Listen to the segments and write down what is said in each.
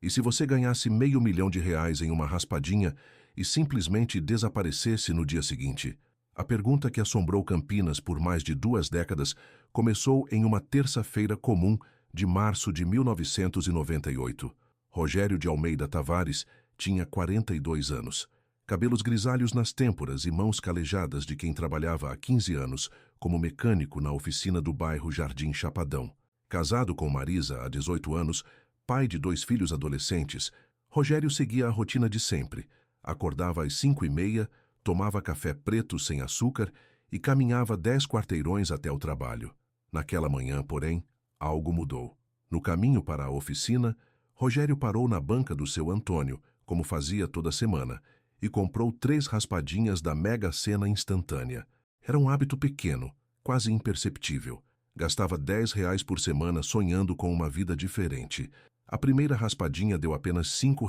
E se você ganhasse R$ 500.000 em uma raspadinha e simplesmente desaparecesse no dia seguinte? A pergunta que assombrou Campinas por mais de 2 décadas começou em uma terça-feira comum de março de 1998. Rogério de Almeida Tavares tinha 42 anos. Cabelos grisalhos nas têmporas e mãos calejadas de quem trabalhava há 15 anos como mecânico na oficina do bairro Jardim Chapadão. Casado com Marisa há 18 anos, pai de 2 filhos adolescentes, Rogério seguia a rotina de sempre. Acordava às 5h30, tomava café preto sem açúcar e caminhava 10 quarteirões até o trabalho. Naquela manhã, porém, algo mudou. No caminho para a oficina, Rogério parou na banca do seu Antônio, como fazia toda semana, e comprou 3 raspadinhas da Mega Sena instantânea. Era um hábito pequeno, quase imperceptível. Gastava R$ 10 por semana sonhando com uma vida diferente. A primeira raspadinha deu apenas R$ 5.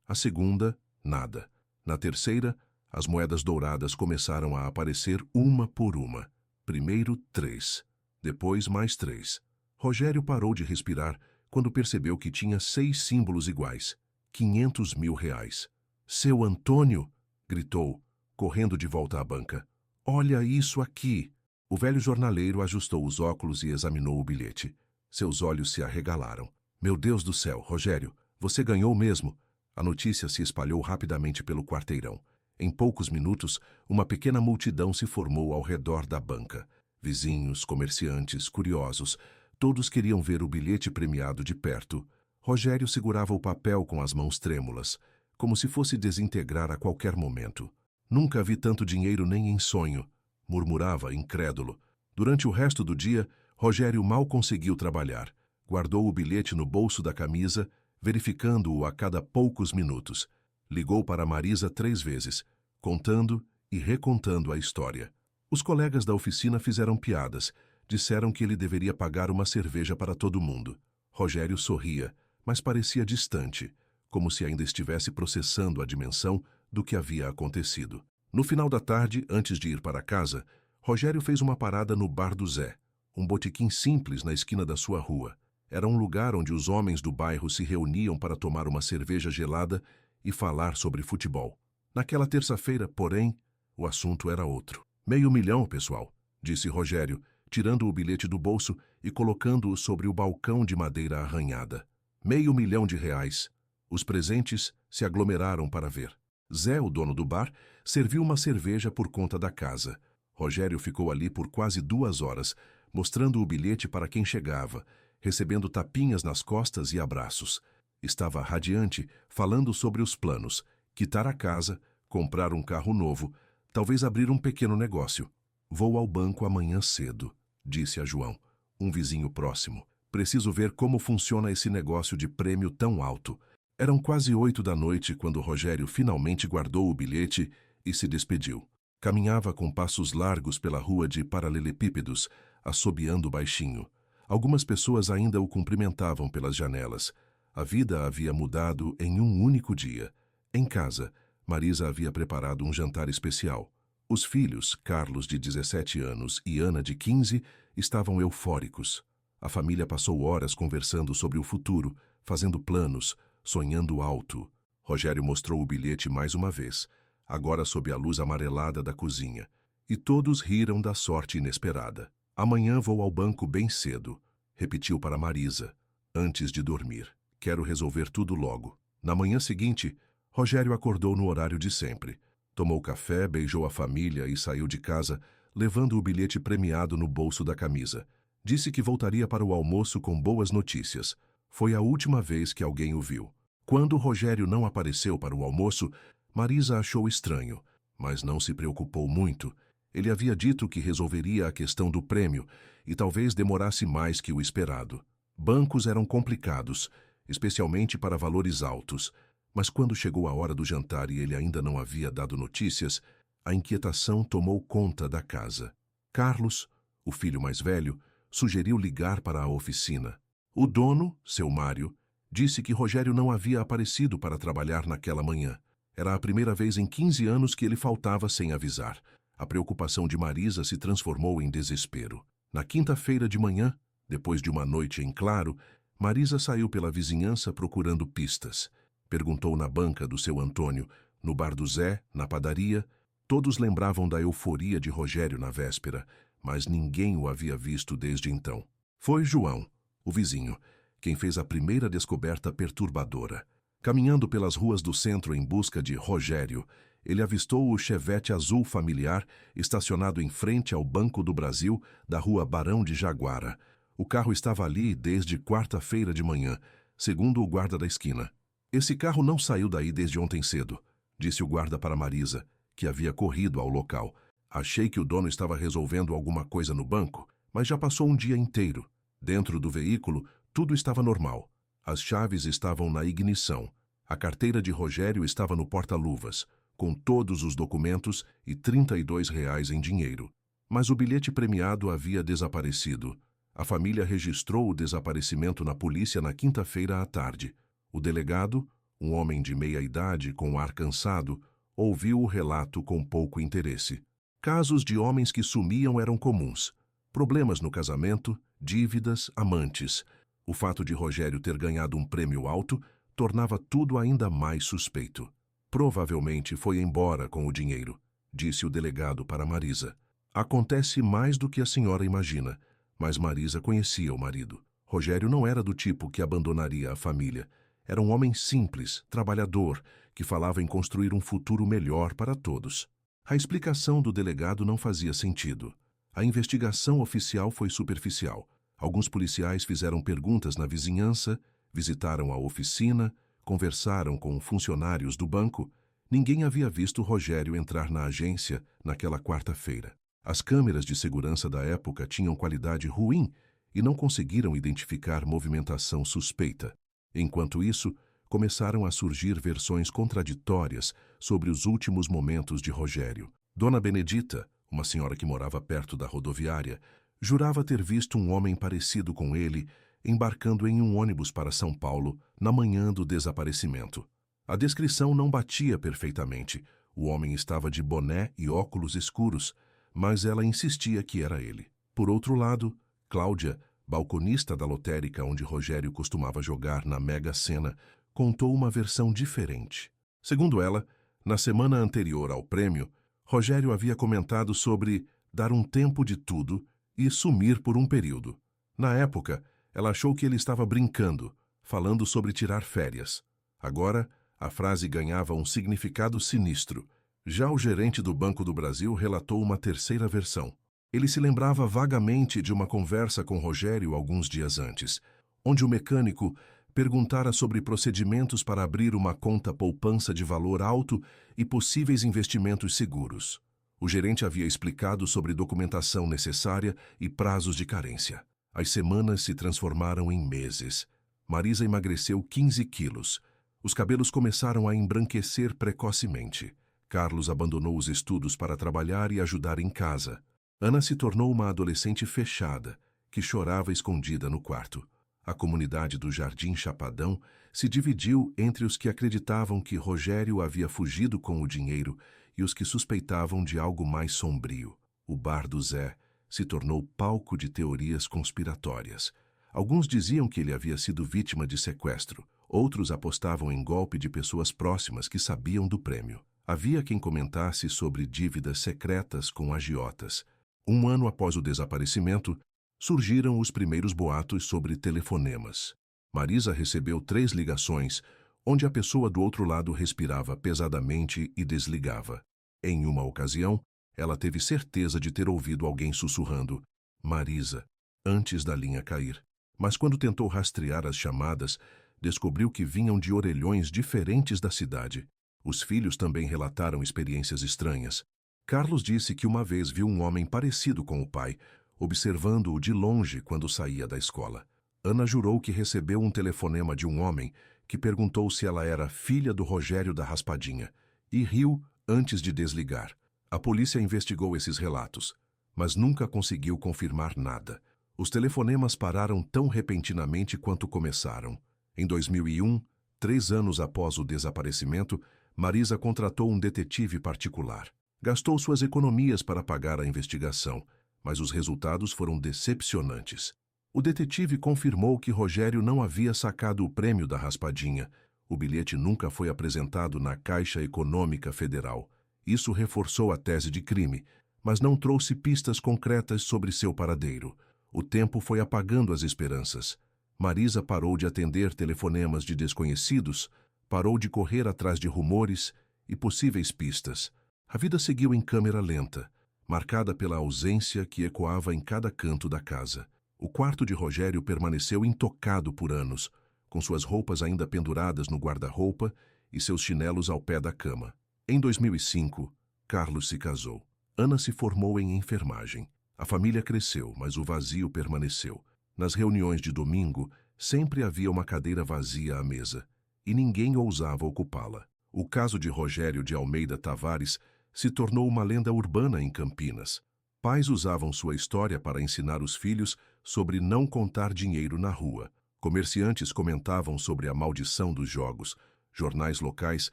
A segunda, nada. Na terceira, as moedas douradas começaram a aparecer uma por uma. Primeiro 3, depois mais 3. Rogério parou de respirar quando percebeu que tinha 6 símbolos iguais. R$ 500.000. Seu Antônio! Gritou, correndo de volta à banca. Olha isso aqui! O velho jornaleiro ajustou os óculos e examinou o bilhete. Seus olhos se arregalaram. Meu Deus do céu, Rogério, você ganhou mesmo! A notícia se espalhou rapidamente pelo quarteirão. Em poucos minutos, uma pequena multidão se formou ao redor da banca. Vizinhos, comerciantes, curiosos, todos queriam ver o bilhete premiado de perto. Rogério segurava o papel com as mãos trêmulas, como se fosse desintegrar a qualquer momento. Nunca vi tanto dinheiro nem em sonho, murmurava, incrédulo. Durante o resto do dia, Rogério mal conseguiu trabalhar. Guardou o bilhete no bolso da camisa, verificando-o a cada poucos minutos. Ligou para Marisa 3 vezes, contando e recontando a história. Os colegas da oficina fizeram piadas, disseram que ele deveria pagar uma cerveja para todo mundo. Rogério sorria, mas parecia distante, como se ainda estivesse processando a dimensão do que havia acontecido. No final da tarde, antes de ir para casa, Rogério fez uma parada no Bar do Zé, um botequim simples na esquina da sua rua. Era um lugar onde os homens do bairro se reuniam para tomar uma cerveja gelada e falar sobre futebol. Naquela terça-feira, porém, o assunto era outro. R$ 500.000, pessoal, disse Rogério, tirando o bilhete do bolso e colocando-o sobre o balcão de madeira arranhada. R$ 500.000. Os presentes se aglomeraram para ver. Zé, o dono do bar, serviu uma cerveja por conta da casa. Rogério ficou ali por quase 2 horas, mostrando o bilhete para quem chegava, recebendo tapinhas nas costas e abraços. Estava radiante, falando sobre os planos: quitar a casa, comprar um carro novo, talvez abrir um pequeno negócio. Vou ao banco amanhã cedo, disse a João, um vizinho próximo. Preciso ver como funciona esse negócio de prêmio tão alto. Eram quase 8 da noite quando Rogério finalmente guardou o bilhete e se despediu. Caminhava com passos largos pela rua de paralelepípedos, assobiando baixinho. Algumas pessoas ainda o cumprimentavam pelas janelas. A vida havia mudado em um único dia. Em casa, Marisa havia preparado um jantar especial. Os filhos, Carlos, de 17 anos, e Ana, de 15, estavam eufóricos. A família passou horas conversando sobre o futuro, fazendo planos, sonhando alto. Rogério mostrou o bilhete mais uma vez, agora sob a luz amarelada da cozinha. E todos riram da sorte inesperada. Amanhã vou ao banco bem cedo, repetiu para Marisa, antes de dormir. Quero resolver tudo logo. Na manhã seguinte, Rogério acordou no horário de sempre. Tomou café, beijou a família e saiu de casa, levando o bilhete premiado no bolso da camisa. Disse que voltaria para o almoço com boas notícias. Foi a última vez que alguém o viu. Quando Rogério não apareceu para o almoço, Marisa achou estranho, mas não se preocupou muito. Ele havia dito que resolveria a questão do prêmio e talvez demorasse mais que o esperado. Bancos eram complicados, especialmente para valores altos, mas quando chegou a hora do jantar e ele ainda não havia dado notícias, a inquietação tomou conta da casa. Carlos, o filho mais velho, sugeriu ligar para a oficina. O dono, seu Mário, disse que Rogério não havia aparecido para trabalhar naquela manhã. Era a primeira vez em 15 anos que ele faltava sem avisar. A preocupação de Marisa se transformou em desespero. Na quinta-feira de manhã, depois de uma noite em claro, Marisa saiu pela vizinhança procurando pistas. Perguntou na banca do seu Antônio, no bar do Zé, na padaria. Todos lembravam da euforia de Rogério na véspera, mas ninguém o havia visto desde então. Foi João, o vizinho, quem fez a primeira descoberta perturbadora. Caminhando pelas ruas do centro em busca de Rogério, ele avistou o Chevette azul familiar estacionado em frente ao Banco do Brasil da rua Barão de Jaguara. O carro estava ali desde quarta-feira de manhã, segundo o guarda da esquina. Esse carro não saiu daí desde ontem cedo, disse o guarda para Marisa, que havia corrido ao local. Achei que o dono estava resolvendo alguma coisa no banco, mas já passou um dia inteiro. Dentro do veículo, tudo estava normal. As chaves estavam na ignição. A carteira de Rogério estava no porta-luvas, com todos os documentos e R$ 32 em dinheiro. Mas o bilhete premiado havia desaparecido. A família registrou o desaparecimento na polícia na quinta-feira à tarde. O delegado, um homem de meia idade com ar cansado, ouviu o relato com pouco interesse. Casos de homens que sumiam eram comuns. Problemas no casamento, dívidas, amantes. O fato de Rogério ter ganhado um prêmio alto tornava tudo ainda mais suspeito. Provavelmente foi embora com o dinheiro, disse o delegado para Marisa. Acontece mais do que a senhora imagina, mas Marisa conhecia o marido. Rogério não era do tipo que abandonaria a família. Era um homem simples, trabalhador, que falava em construir um futuro melhor para todos. A explicação do delegado não fazia sentido. A investigação oficial foi superficial. Alguns policiais fizeram perguntas na vizinhança, visitaram a oficina, conversaram com funcionários do banco. Ninguém havia visto Rogério entrar na agência naquela quarta-feira. As câmeras de segurança da época tinham qualidade ruim e não conseguiram identificar movimentação suspeita. Enquanto isso, começaram a surgir versões contraditórias sobre os últimos momentos de Rogério. Dona Benedita, uma senhora que morava perto da rodoviária, jurava ter visto um homem parecido com ele embarcando em um ônibus para São Paulo na manhã do desaparecimento. A descrição não batia perfeitamente. O homem estava de boné e óculos escuros, mas ela insistia que era ele. Por outro lado, Cláudia, balconista da lotérica onde Rogério costumava jogar na Mega Sena, contou uma versão diferente. Segundo ela, na semana anterior ao prêmio, Rogério havia comentado sobre dar um tempo de tudo e sumir por um período. Na época, ela achou que ele estava brincando, falando sobre tirar férias. Agora, a frase ganhava um significado sinistro. Já o gerente do Banco do Brasil relatou uma terceira versão. Ele se lembrava vagamente de uma conversa com Rogério alguns dias antes, onde o mecânico perguntara sobre procedimentos para abrir uma conta poupança de valor alto e possíveis investimentos seguros. O gerente havia explicado sobre documentação necessária e prazos de carência. As semanas se transformaram em meses. Marisa emagreceu 15 quilos. Os cabelos começaram a embranquecer precocemente. Carlos abandonou os estudos para trabalhar e ajudar em casa. Ana se tornou uma adolescente fechada, que chorava escondida no quarto. A comunidade do Jardim Chapadão se dividiu entre os que acreditavam que Rogério havia fugido com o dinheiro e os que suspeitavam de algo mais sombrio. O bar do Zé se tornou palco de teorias conspiratórias. Alguns diziam que ele havia sido vítima de sequestro. Outros apostavam em golpe de pessoas próximas que sabiam do prêmio. Havia quem comentasse sobre dívidas secretas com agiotas. Um ano após o desaparecimento, surgiram os primeiros boatos sobre telefonemas. Marisa recebeu 3 ligações, onde a pessoa do outro lado respirava pesadamente e desligava. Em uma ocasião, ela teve certeza de ter ouvido alguém sussurrando "Marisa", antes da linha cair. Mas quando tentou rastrear as chamadas, descobriu que vinham de orelhões diferentes da cidade. Os filhos também relataram experiências estranhas. Carlos disse que uma vez viu um homem parecido com o pai, observando-o de longe quando saía da escola. Ana jurou que recebeu um telefonema de um homem que perguntou se ela era filha do Rogério da Raspadinha e riu antes de desligar. A polícia investigou esses relatos, mas nunca conseguiu confirmar nada. Os telefonemas pararam tão repentinamente quanto começaram. Em 2001, 3 anos após o desaparecimento, Marisa contratou um detetive particular. Gastou suas economias para pagar a investigação, mas os resultados foram decepcionantes. O detetive confirmou que Rogério não havia sacado o prêmio da raspadinha. O bilhete nunca foi apresentado na Caixa Econômica Federal. Isso reforçou a tese de crime, mas não trouxe pistas concretas sobre seu paradeiro. O tempo foi apagando as esperanças. Marisa parou de atender telefonemas de desconhecidos, parou de correr atrás de rumores e possíveis pistas. A vida seguiu em câmera lenta, marcada pela ausência que ecoava em cada canto da casa. O quarto de Rogério permaneceu intocado por anos, com suas roupas ainda penduradas no guarda-roupa e seus chinelos ao pé da cama. Em 2005, Carlos se casou. Ana se formou em enfermagem. A família cresceu, mas o vazio permaneceu. Nas reuniões de domingo, sempre havia uma cadeira vazia à mesa, e ninguém ousava ocupá-la. O caso de Rogério de Almeida Tavares se tornou uma lenda urbana em Campinas. Pais usavam sua história para ensinar os filhos sobre não contar dinheiro na rua. Comerciantes comentavam sobre a maldição dos jogos. Jornais locais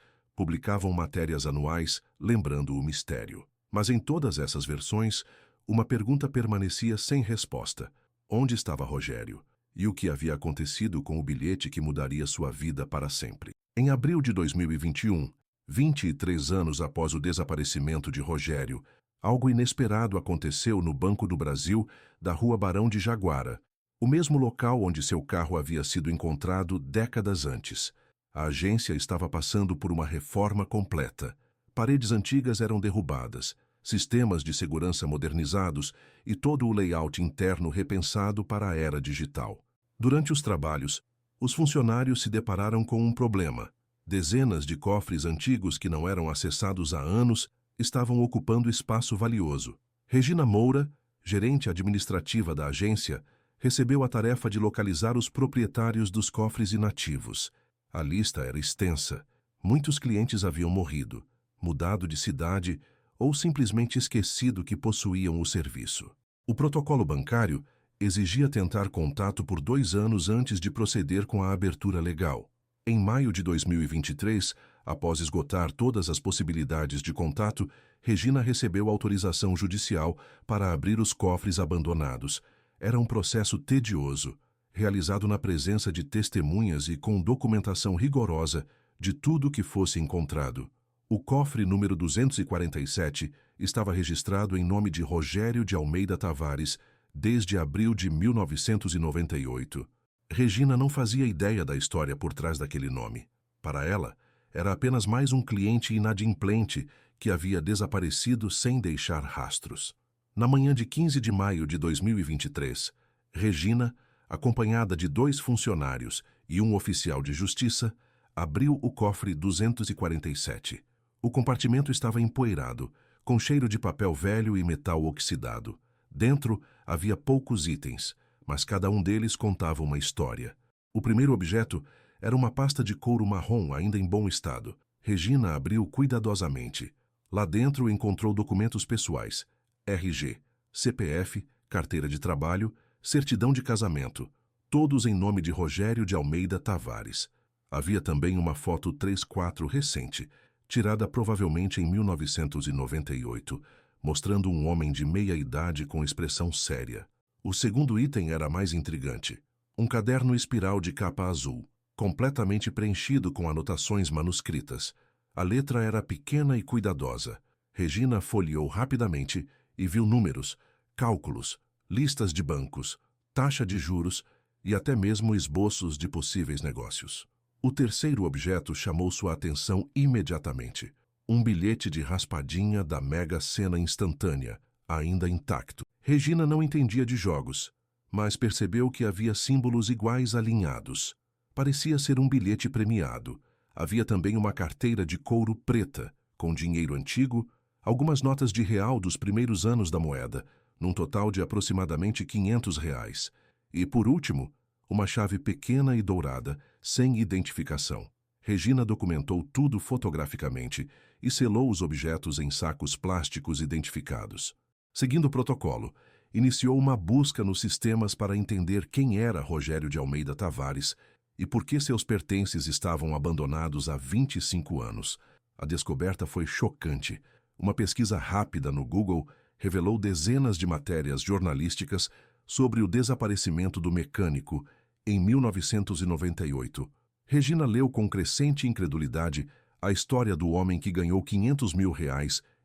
publicavam matérias anuais lembrando o mistério. Mas em todas essas versões, uma pergunta permanecia sem resposta. Onde estava Rogério? E o que havia acontecido com o bilhete que mudaria sua vida para sempre? Em abril de 2021, 23 anos após o desaparecimento de Rogério, algo inesperado aconteceu no Banco do Brasil, da Rua Barão de Jaguara, o mesmo local onde seu carro havia sido encontrado décadas antes. A agência estava passando por uma reforma completa. Paredes antigas eram derrubadas, sistemas de segurança modernizados e todo o layout interno repensado para a era digital. Durante os trabalhos, os funcionários se depararam com um problema. Dezenas de cofres antigos que não eram acessados há anos estavam ocupando espaço valioso. Regina Moura, gerente administrativa da agência, recebeu a tarefa de localizar os proprietários dos cofres inativos. A lista era extensa. Muitos clientes haviam morrido, mudado de cidade ou simplesmente esquecido que possuíam o serviço. O protocolo bancário exigia tentar contato por 2 anos antes de proceder com a abertura legal. Em maio de 2023, após esgotar todas as possibilidades de contato, Regina recebeu autorização judicial para abrir os cofres abandonados. Era um processo tedioso, realizado na presença de testemunhas e com documentação rigorosa de tudo que fosse encontrado. O cofre número 247 estava registrado em nome de Rogério de Almeida Tavares desde abril de 1998. Regina não fazia ideia da história por trás daquele nome. Para ela, era apenas mais um cliente inadimplente que havia desaparecido sem deixar rastros. Na manhã de 15 de maio de 2023, Regina, acompanhada de 2 funcionários e um oficial de justiça, abriu o cofre 247. O compartimento estava empoeirado, com cheiro de papel velho e metal oxidado. Dentro havia poucos itens, mas cada um deles contava uma história. O primeiro objeto era uma pasta de couro marrom ainda em bom estado. Regina abriu cuidadosamente. Lá dentro encontrou documentos pessoais, RG, CPF, carteira de trabalho, certidão de casamento, todos em nome de Rogério de Almeida Tavares. Havia também uma foto 3x4 recente, tirada provavelmente em 1998, mostrando um homem de meia idade com expressão séria. O segundo item era mais intrigante. Um caderno espiral de capa azul, completamente preenchido com anotações manuscritas. A letra era pequena e cuidadosa. Regina folheou rapidamente e viu números, cálculos, listas de bancos, taxa de juros e até mesmo esboços de possíveis negócios. O terceiro objeto chamou sua atenção imediatamente. Um bilhete de raspadinha da Mega Sena instantânea, ainda intacto. Regina não entendia de jogos, mas percebeu que havia símbolos iguais alinhados. Parecia ser um bilhete premiado. Havia também uma carteira de couro preta, com dinheiro antigo, algumas notas de real dos primeiros anos da moeda, num total de aproximadamente R$ 500. E, por último, uma chave pequena e dourada, sem identificação. Regina documentou tudo fotograficamente e selou os objetos em sacos plásticos identificados. Seguindo o protocolo, iniciou uma busca nos sistemas para entender quem era Rogério de Almeida Tavares e por que seus pertences estavam abandonados há 25 anos. A descoberta foi chocante. Uma pesquisa rápida no Google revelou dezenas de matérias jornalísticas sobre o desaparecimento do mecânico em 1998. Regina leu com crescente incredulidade a história do homem que ganhou R$ 500 mil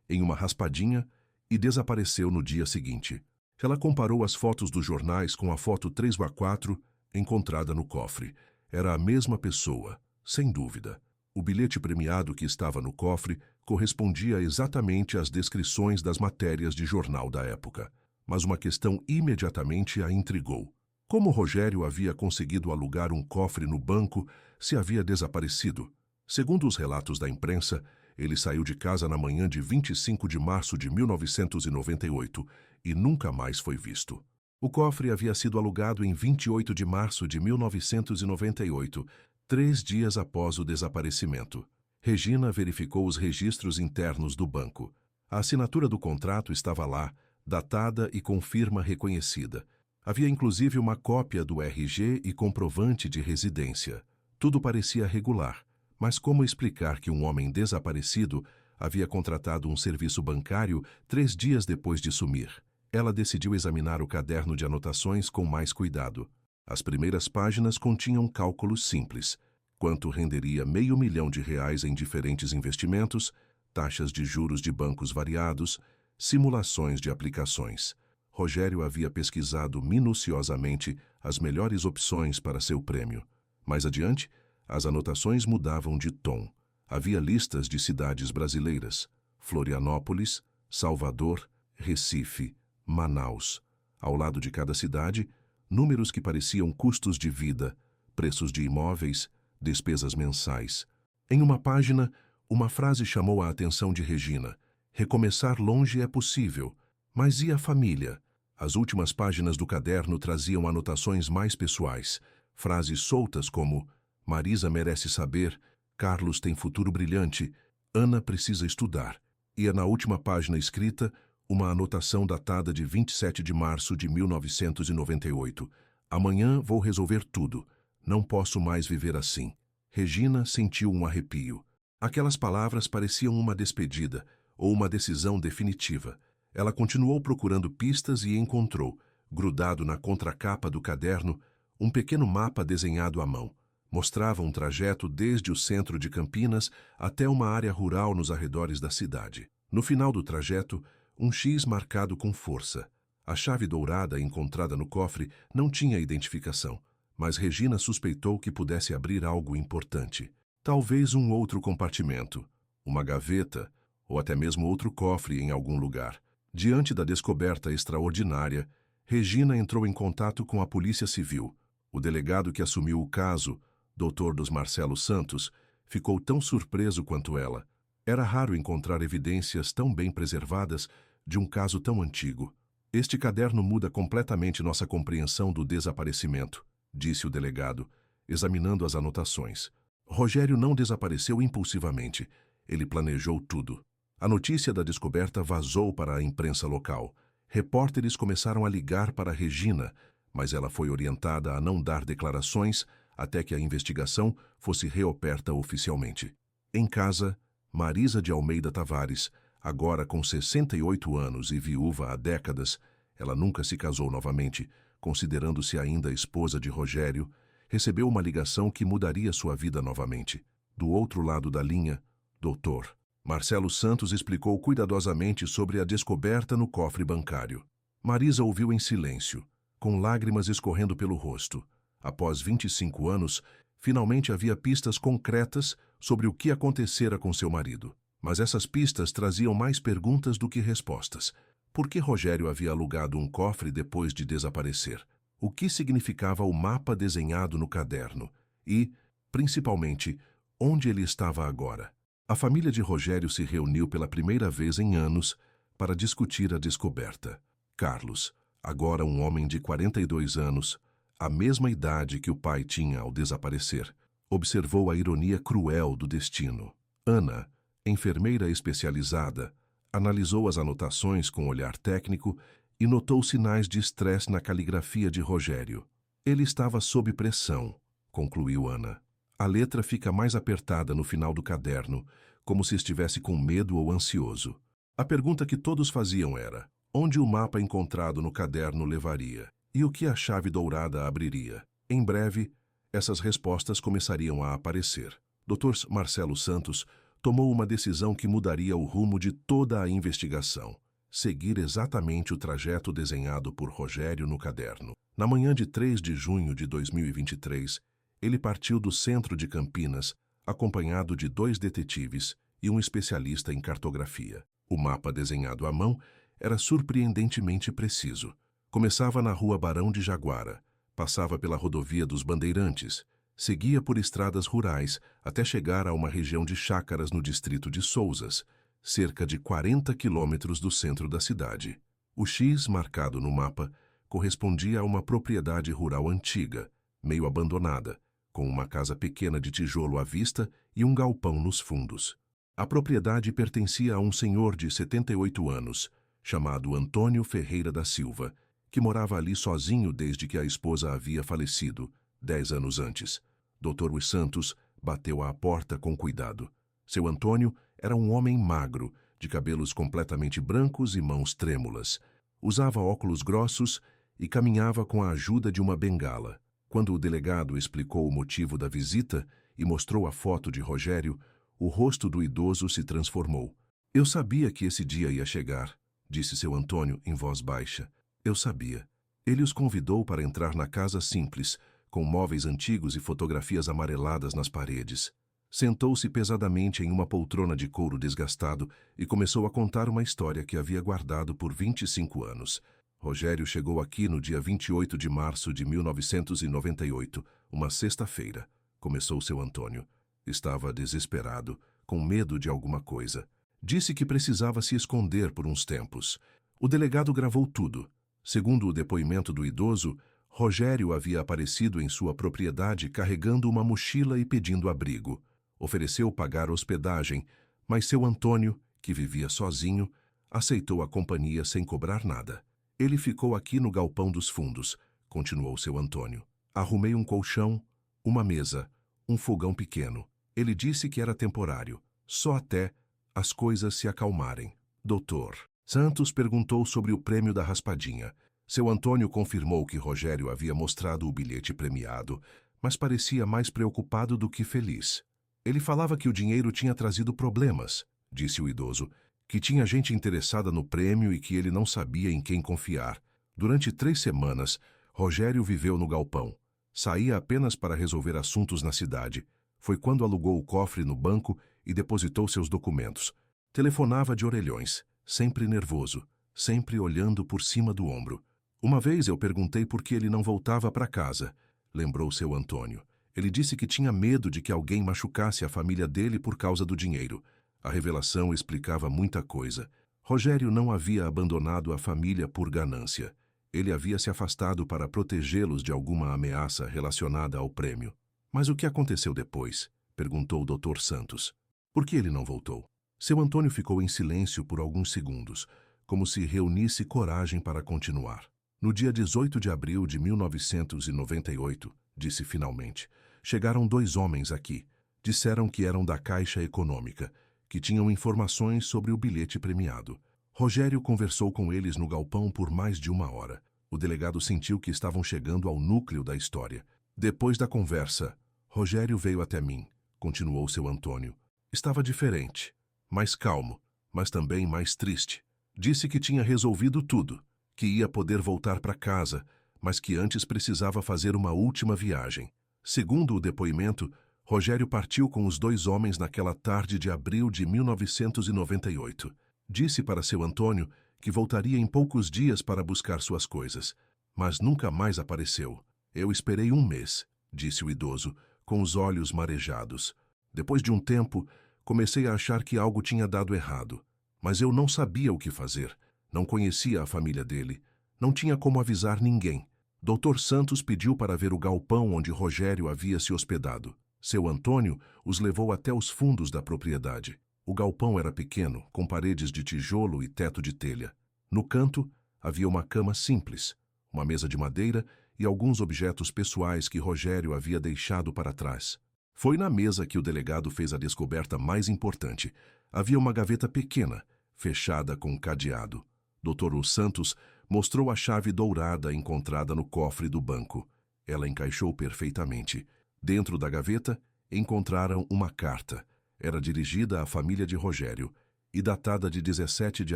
em uma raspadinha e desapareceu no dia seguinte. Ela comparou as fotos dos jornais com a foto 3x4 encontrada no cofre. Era a mesma pessoa, sem dúvida. O bilhete premiado que estava no cofre correspondia exatamente às descrições das matérias de jornal da época. Mas uma questão imediatamente a intrigou. Como Rogério havia conseguido alugar um cofre no banco se havia desaparecido? Segundo os relatos da imprensa, ele saiu de casa na manhã de 25 de março de 1998 e nunca mais foi visto. O cofre havia sido alugado em 28 de março de 1998, 3 dias após o desaparecimento. Regina verificou os registros internos do banco. A assinatura do contrato estava lá, datada e com firma reconhecida. Havia inclusive uma cópia do RG e comprovante de residência. Tudo parecia regular, mas como explicar que um homem desaparecido havia contratado um serviço bancário 3 dias depois de sumir? Ela decidiu examinar o caderno de anotações com mais cuidado. As primeiras páginas continham cálculos simples. Quanto renderia R$500 mil em diferentes investimentos, taxas de juros de bancos variados, simulações de aplicações. Rogério havia pesquisado minuciosamente as melhores opções para seu prêmio. Mais adiante, as anotações mudavam de tom. Havia listas de cidades brasileiras: Florianópolis, Salvador, Recife, Manaus. Ao lado de cada cidade, números que pareciam custos de vida, preços de imóveis, despesas mensais. Em uma página, uma frase chamou a atenção de Regina: recomeçar longe é possível, mas e a família? As últimas páginas do caderno traziam anotações mais pessoais, frases soltas como: Marisa merece saber, Carlos tem futuro brilhante, Ana precisa estudar. E na última página escrita, uma anotação datada de 27 de março de 1998. Amanhã vou resolver tudo. Não posso mais viver assim. Regina sentiu um arrepio. Aquelas palavras pareciam uma despedida ou uma decisão definitiva. Ela continuou procurando pistas e encontrou, grudado na contracapa do caderno, um pequeno mapa desenhado à mão. Mostrava um trajeto desde o centro de Campinas até uma área rural nos arredores da cidade. No final do trajeto, um X marcado com força. A chave dourada encontrada no cofre não tinha identificação, mas Regina suspeitou que pudesse abrir algo importante. Talvez um outro compartimento, uma gaveta, ou até mesmo outro cofre em algum lugar. Diante da descoberta extraordinária, Regina entrou em contato com a Polícia Civil. O delegado que assumiu o caso, Dr. dos Marcelo Santos, ficou tão surpreso quanto ela. Era raro encontrar evidências tão bem preservadas de um caso tão antigo. Este caderno muda completamente nossa compreensão do desaparecimento, disse o delegado, examinando as anotações. Rogério não desapareceu impulsivamente. Ele planejou tudo. A notícia da descoberta vazou para a imprensa local. Repórteres começaram a ligar para Regina, mas ela foi orientada a não dar declarações até que a investigação fosse reaberta oficialmente. Em casa, Marisa de Almeida Tavares, agora com 68 anos e viúva há décadas, ela nunca se casou novamente, considerando-se ainda esposa de Rogério, recebeu uma ligação que mudaria sua vida novamente. Do outro lado da linha, Dr. Marcelo Santos explicou cuidadosamente sobre a descoberta no cofre bancário. Marisa ouviu em silêncio, com lágrimas escorrendo pelo rosto. Após 25 anos, finalmente havia pistas concretas sobre o que acontecera com seu marido. Mas essas pistas traziam mais perguntas do que respostas. Por que Rogério havia alugado um cofre depois de desaparecer? O que significava o mapa desenhado no caderno? E, principalmente, onde ele estava agora? A família de Rogério se reuniu pela primeira vez em anos para discutir a descoberta. Carlos, agora um homem de 42 anos, a mesma idade que o pai tinha ao desaparecer, observou a ironia cruel do destino. Ana, enfermeira especializada, analisou as anotações com olhar técnico e notou sinais de estresse na caligrafia de Rogério. Ele estava sob pressão, concluiu Ana. A letra fica mais apertada no final do caderno, como se estivesse com medo ou ansioso. A pergunta que todos faziam era: onde o mapa encontrado no caderno levaria? E o que a chave dourada abriria? Em breve, essas respostas começariam a aparecer. Dr. Marcelo Santos tomou uma decisão que mudaria o rumo de toda a investigação. Seguir exatamente o trajeto desenhado por Rogério no caderno. Na manhã de 3 de junho de 2023, ele partiu do centro de Campinas, acompanhado de 2 detetives e um especialista em cartografia. O mapa desenhado à mão era surpreendentemente preciso. Começava na rua Barão de Jaguara, passava pela rodovia dos Bandeirantes, seguia por estradas rurais até chegar a uma região de chácaras no distrito de Sousas, cerca de 40 quilômetros do centro da cidade. O X marcado no mapa correspondia a uma propriedade rural antiga, meio abandonada, com uma casa pequena de tijolo à vista e um galpão nos fundos. A propriedade pertencia a um senhor de 78 anos, chamado Antônio Ferreira da Silva, que morava ali sozinho desde que a esposa havia falecido, 10 anos antes. Dr. Os Santos bateu à porta com cuidado. Seu Antônio era um homem magro, de cabelos completamente brancos e mãos trêmulas. Usava óculos grossos e caminhava com a ajuda de uma bengala. Quando o delegado explicou o motivo da visita e mostrou a foto de Rogério, o rosto do idoso se transformou. Eu sabia que esse dia ia chegar, disse seu Antônio em voz baixa. Eu sabia. Ele os convidou para entrar na casa simples, com móveis antigos e fotografias amareladas nas paredes. Sentou-se pesadamente em uma poltrona de couro desgastado e começou a contar uma história que havia guardado por 25 anos. Rogério chegou aqui no dia 28 de março de 1998, uma sexta-feira. Começou seu Antônio. Estava desesperado, com medo de alguma coisa. Disse que precisava se esconder por uns tempos. O delegado gravou tudo. Segundo o depoimento do idoso, Rogério havia aparecido em sua propriedade carregando uma mochila e pedindo abrigo. Ofereceu pagar hospedagem, mas seu Antônio, que vivia sozinho, aceitou a companhia sem cobrar nada. Ele ficou aqui no galpão dos fundos, continuou seu Antônio. Arrumei um colchão, uma mesa, um fogão pequeno. Ele disse que era temporário, só até as coisas se acalmarem. Doutor Santos perguntou sobre o prêmio da raspadinha. Seu Antônio confirmou que Rogério havia mostrado o bilhete premiado, mas parecia mais preocupado do que feliz. Ele falava que o dinheiro tinha trazido problemas, disse o idoso, que tinha gente interessada no prêmio e que ele não sabia em quem confiar. Durante 3 semanas, Rogério viveu no galpão. Saía apenas para resolver assuntos na cidade. Foi quando alugou o cofre no banco e depositou seus documentos. Telefonava de orelhões, sempre nervoso, sempre olhando por cima do ombro. Uma vez eu perguntei por que ele não voltava para casa, lembrou seu Antônio. Ele disse que tinha medo de que alguém machucasse a família dele por causa do dinheiro. A revelação explicava muita coisa. Rogério não havia abandonado a família por ganância. Ele havia se afastado para protegê-los de alguma ameaça relacionada ao prêmio. Mas o que aconteceu depois? Perguntou o Dr. Santos. Por que ele não voltou? Seu Antônio ficou em silêncio por alguns segundos, como se reunisse coragem para continuar. No dia 18 de abril de 1998, disse finalmente, chegaram 2 homens aqui. Disseram que eram da Caixa Econômica, que tinham informações sobre o bilhete premiado. Rogério conversou com eles no galpão por mais de 1 hora. O delegado sentiu que estavam chegando ao núcleo da história. Depois da conversa, Rogério veio até mim, continuou seu Antônio. Estava diferente, mais calmo, mas também mais triste. Disse que tinha resolvido tudo, que ia poder voltar para casa, mas que antes precisava fazer uma última viagem. Segundo o depoimento, Rogério partiu com os 2 homens naquela tarde de abril de 1998. Disse para seu Antônio que voltaria em poucos dias para buscar suas coisas, mas nunca mais apareceu. Eu esperei 1 mês, disse o idoso, com os olhos marejados. Depois de um tempo, comecei a achar que algo tinha dado errado, mas eu não sabia o que fazer. Não conhecia a família dele. Não tinha como avisar ninguém. Dr. Santos pediu para ver o galpão onde Rogério havia se hospedado. Seu Antônio os levou até os fundos da propriedade. O galpão era pequeno, com paredes de tijolo e teto de telha. No canto, havia uma cama simples, uma mesa de madeira e alguns objetos pessoais que Rogério havia deixado para trás. Foi na mesa que o delegado fez a descoberta mais importante. Havia uma gaveta pequena, fechada com cadeado. Dr. Santos Mostrou a chave dourada encontrada no cofre do banco. Ela encaixou perfeitamente. Dentro da gaveta, encontraram uma carta. Era dirigida à família de Rogério e datada de 17 de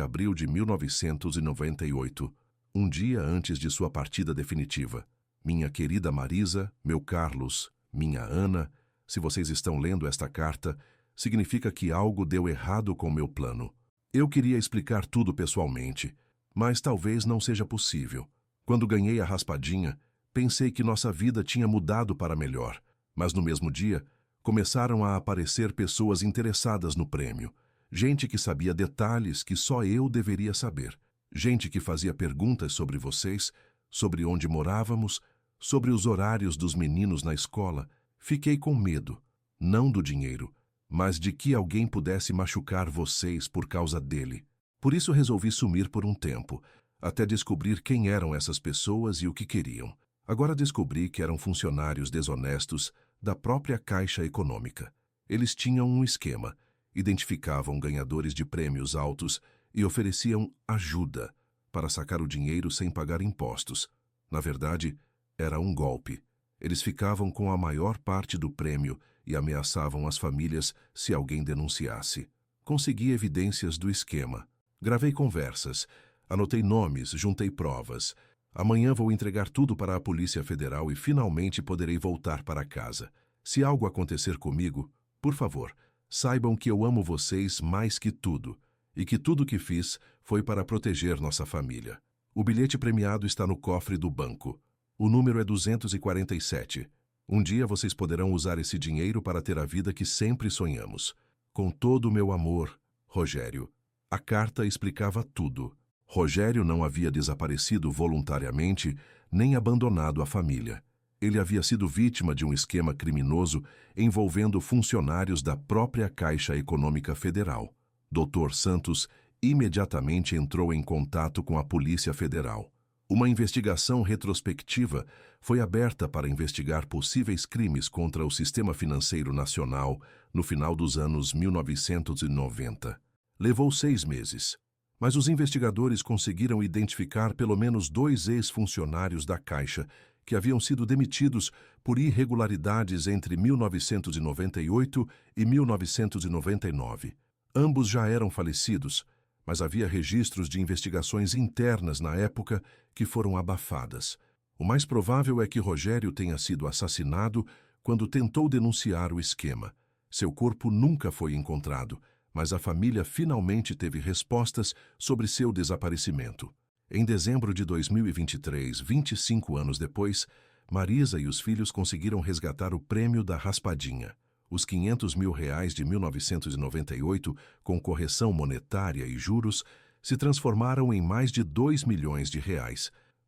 abril de 1998, um dia antes de sua partida definitiva. Minha querida Marisa, meu Carlos, minha Ana, se vocês estão lendo esta carta, significa que algo deu errado com meu plano. Eu queria explicar tudo pessoalmente, mas talvez não seja possível. Quando ganhei a raspadinha, pensei que nossa vida tinha mudado para melhor, mas no mesmo dia, começaram a aparecer pessoas interessadas no prêmio. Gente que sabia detalhes que só eu deveria saber. Gente que fazia perguntas sobre vocês, sobre onde morávamos, sobre os horários dos meninos na escola. Fiquei com medo, não do dinheiro, mas de que alguém pudesse machucar vocês por causa dele. Por isso resolvi sumir por um tempo, até descobrir quem eram essas pessoas e o que queriam. Agora descobri que eram funcionários desonestos da própria Caixa Econômica. Eles tinham um esquema, identificavam ganhadores de prêmios altos e ofereciam ajuda para sacar o dinheiro sem pagar impostos. Na verdade, era um golpe. Eles ficavam com a maior parte do prêmio e ameaçavam as famílias se alguém denunciasse. Consegui evidências do esquema. Gravei conversas, anotei nomes, juntei provas. Amanhã vou entregar tudo para a Polícia Federal e finalmente poderei voltar para casa. Se algo acontecer comigo, por favor, saibam que eu amo vocês mais que tudo e que tudo que fiz foi para proteger nossa família. O bilhete premiado está no cofre do banco. O número é 247. Um dia vocês poderão usar esse dinheiro para ter a vida que sempre sonhamos. Com todo o meu amor, Rogério. A carta explicava tudo. Rogério não havia desaparecido voluntariamente nem abandonado a família. Ele havia sido vítima de um esquema criminoso envolvendo funcionários da própria Caixa Econômica Federal. Dr. Santos imediatamente entrou em contato com a Polícia Federal. Uma investigação retrospectiva foi aberta para investigar possíveis crimes contra o sistema financeiro nacional no final dos anos 1990. Levou 6 meses, mas os investigadores conseguiram identificar pelo menos 2 ex-funcionários da Caixa que haviam sido demitidos por irregularidades entre 1998 e 1999. Ambos já eram falecidos, mas havia registros de investigações internas na época que foram abafadas. O mais provável é que Rogério tenha sido assassinado quando tentou denunciar o esquema. Seu corpo nunca foi encontrado, mas a família finalmente teve respostas sobre seu desaparecimento. Em dezembro de 2023, 25 anos depois, Marisa e os filhos conseguiram resgatar o prêmio da raspadinha. Os R$500 mil de 1998, com correção monetária e juros, se transformaram em mais de R$2 milhões.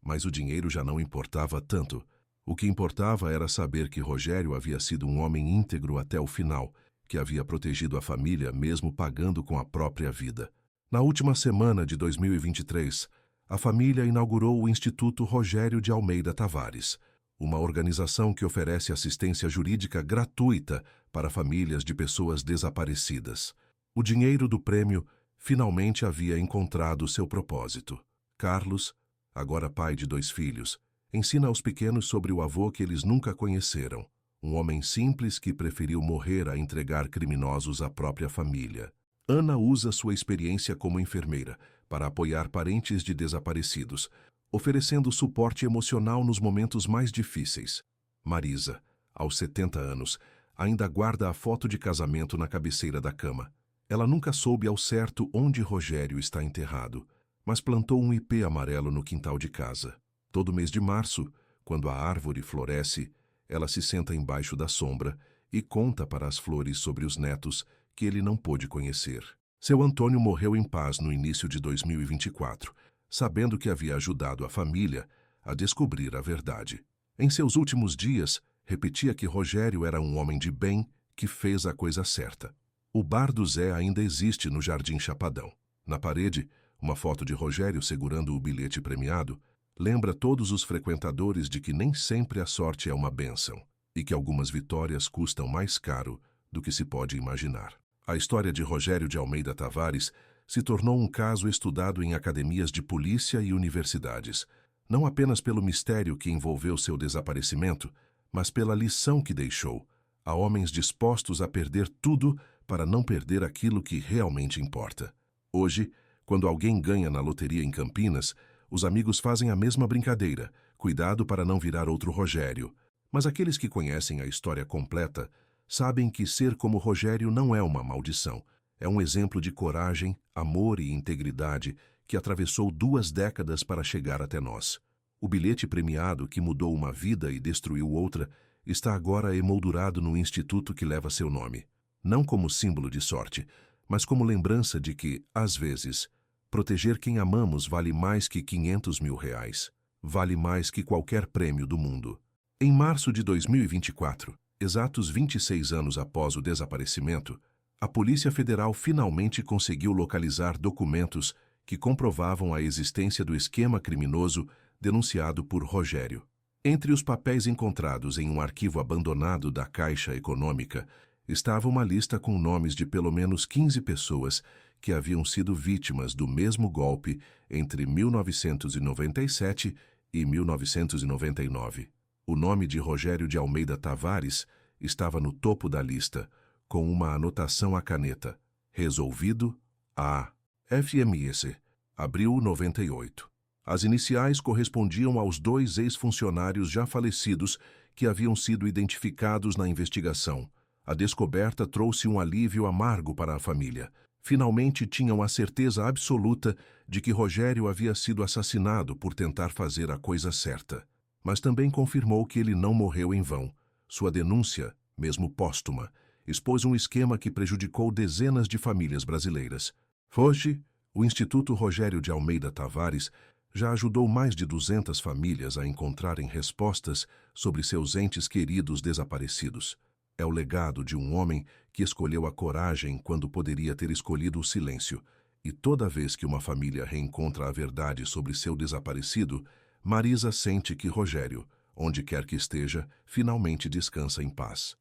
Mas o dinheiro já não importava tanto. O que importava era saber que Rogério havia sido um homem íntegro até o final, que havia protegido a família mesmo pagando com a própria vida. Na última semana de 2023, a família inaugurou o Instituto Rogério de Almeida Tavares, uma organização que oferece assistência jurídica gratuita para famílias de pessoas desaparecidas. O dinheiro do prêmio finalmente havia encontrado seu propósito. Carlos, agora pai de 2 filhos, ensina aos pequenos sobre o avô que eles nunca conheceram, um homem simples que preferiu morrer a entregar criminosos à própria família. Ana usa sua experiência como enfermeira para apoiar parentes de desaparecidos, oferecendo suporte emocional nos momentos mais difíceis. Marisa, aos 70 anos, ainda guarda a foto de casamento na cabeceira da cama. Ela nunca soube ao certo onde Rogério está enterrado, mas plantou um ipê amarelo no quintal de casa. Todo mês de março, quando a árvore floresce, ela se senta embaixo da sombra e conta para as flores sobre os netos que ele não pôde conhecer. Seu Antônio morreu em paz no início de 2024, sabendo que havia ajudado a família a descobrir a verdade. Em seus últimos dias, repetia que Rogério era um homem de bem que fez a coisa certa. O bar do Zé ainda existe no Jardim Chapadão. Na parede, uma foto de Rogério segurando o bilhete premiado lembra todos os frequentadores de que nem sempre a sorte é uma bênção e que algumas vitórias custam mais caro do que se pode imaginar. A história de Rogério de Almeida Tavares se tornou um caso estudado em academias de polícia e universidades, não apenas pelo mistério que envolveu seu desaparecimento, mas pela lição que deixou a homens dispostos a perder tudo para não perder aquilo que realmente importa. Hoje, quando alguém ganha na loteria em Campinas, os amigos fazem a mesma brincadeira, cuidado para não virar outro Rogério. Mas aqueles que conhecem a história completa sabem que ser como Rogério não é uma maldição. É um exemplo de coragem, amor e integridade que atravessou 2 décadas para chegar até nós. O bilhete premiado que mudou uma vida e destruiu outra está agora emoldurado no instituto que leva seu nome. Não como símbolo de sorte, mas como lembrança de que, às vezes, proteger quem amamos vale mais que R$500 mil. Vale mais que qualquer prêmio do mundo. Em março de 2024, exatos 26 anos após o desaparecimento, a Polícia Federal finalmente conseguiu localizar documentos que comprovavam a existência do esquema criminoso denunciado por Rogério. Entre os papéis encontrados em um arquivo abandonado da Caixa Econômica, estava uma lista com nomes de pelo menos 15 pessoas que haviam sido vítimas do mesmo golpe entre 1997 e 1999. O nome de Rogério de Almeida Tavares estava no topo da lista, com uma anotação à caneta: resolvido a FMS, abril 98. As iniciais correspondiam aos 2 ex-funcionários já falecidos que haviam sido identificados na investigação. A descoberta trouxe um alívio amargo para a família. Finalmente tinham a certeza absoluta de que Rogério havia sido assassinado por tentar fazer a coisa certa. Mas também confirmou que ele não morreu em vão. Sua denúncia, mesmo póstuma, expôs um esquema que prejudicou dezenas de famílias brasileiras. Hoje, o Instituto Rogério de Almeida Tavares já ajudou mais de 200 famílias a encontrarem respostas sobre seus entes queridos desaparecidos. É o legado de um homem que escolheu a coragem quando poderia ter escolhido o silêncio. E toda vez que uma família reencontra a verdade sobre seu desaparecido, Marisa sente que Rogério, onde quer que esteja, finalmente descansa em paz.